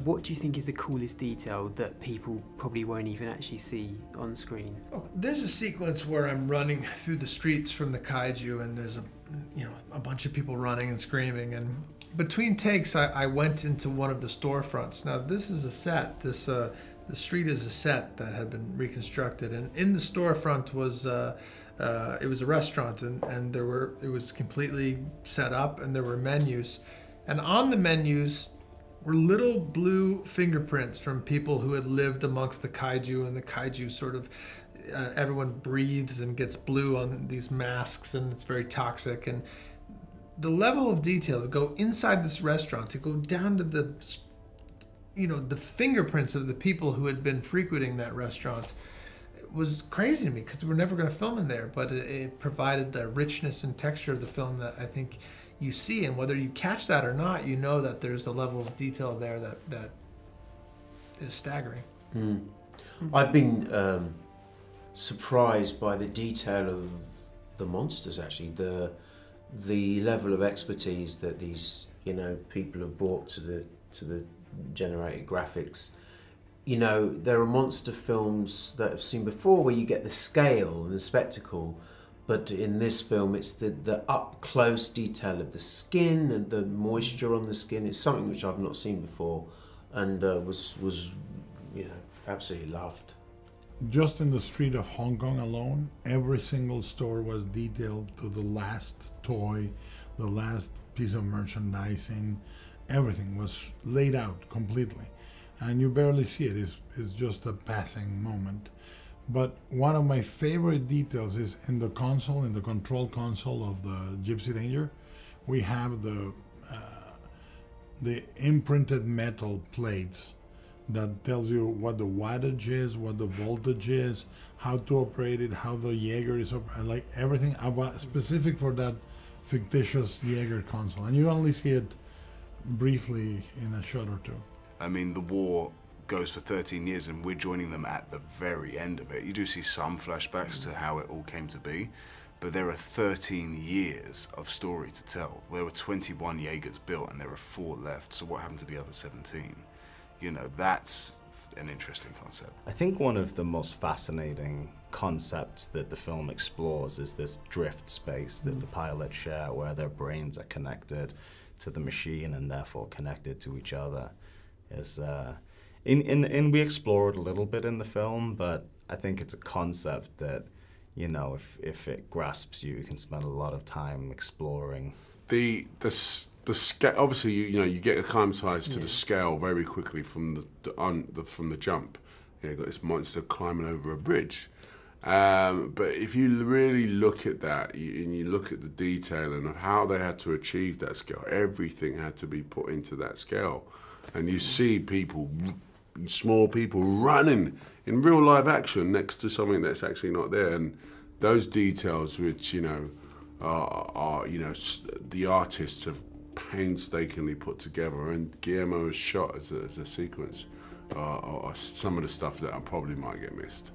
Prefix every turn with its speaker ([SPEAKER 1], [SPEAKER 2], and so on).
[SPEAKER 1] What do you think is the coolest detail that people probably won't even actually see on screen?
[SPEAKER 2] Oh, there's a sequence where I'm running through the streets from the kaiju, and there's a bunch of people running and screaming, and between takes I went into one of the storefronts. Now this is a set. The street is a set that had been reconstructed, and in the storefront was it was a restaurant, and it was completely set up, and there were menus, and on the menus were little blue fingerprints from people who had lived amongst the kaiju, and the kaiju sort of, everyone breathes and gets blue on these masks, and it's very toxic. And the level of detail to go inside this restaurant, to go down to the fingerprints of the people who had been frequenting that restaurant, it was crazy to me, because we're never going to film in there, but it provided the richness and texture of the film that I think you see, and whether you catch that or not, you know that there's a level of detail there that is staggering.
[SPEAKER 3] I've been surprised by the detail of the monsters. Actually, the level of expertise that these people have brought to the generated graphics. There are monster films that I've seen before where you get the scale and the spectacle. But in this film, it's the up-close detail of the skin and the moisture on the skin. It's something which I've not seen before, and was absolutely loved.
[SPEAKER 4] Just in the street of Hong Kong alone, every single store was detailed to the last toy, the last piece of merchandising. Everything was laid out completely, and you barely see it. It's just a passing moment. But one of my favorite details is in the console, in the control console of the Gypsy Danger, we have the imprinted metal plates that tells you what the wattage is, what the voltage is, how to operate it, how the Jaeger is, like everything about specific for that fictitious Jaeger console. And you only see it briefly in a shot or two.
[SPEAKER 5] I mean, the war goes for 13 years and we're joining them at the very end of it. You do see some flashbacks to how it all came to be, but there are 13 years of story to tell. There were 21 Jaegers built and there are 4 left, so what happened to the other 17? That's an interesting concept.
[SPEAKER 6] I think one of the most fascinating concepts that the film explores is this drift space that the pilots share, where their brains are connected to the machine and therefore connected to each other. We explore it a little bit in the film, but I think it's a concept that, if it grasps you, you can spend a lot of time exploring.
[SPEAKER 7] The scale, obviously, you get acclimatized to the scale very quickly from the jump. You've got this monster climbing over a bridge. But if you really look at that, and you look at the detail and how they had to achieve that scale, everything had to be put into that scale. And you see people, small people running in real live action next to something that's actually not there. And those details which, are the artists have painstakingly put together, and Guillermo has shot as a sequence, are some of the stuff that I probably might get missed.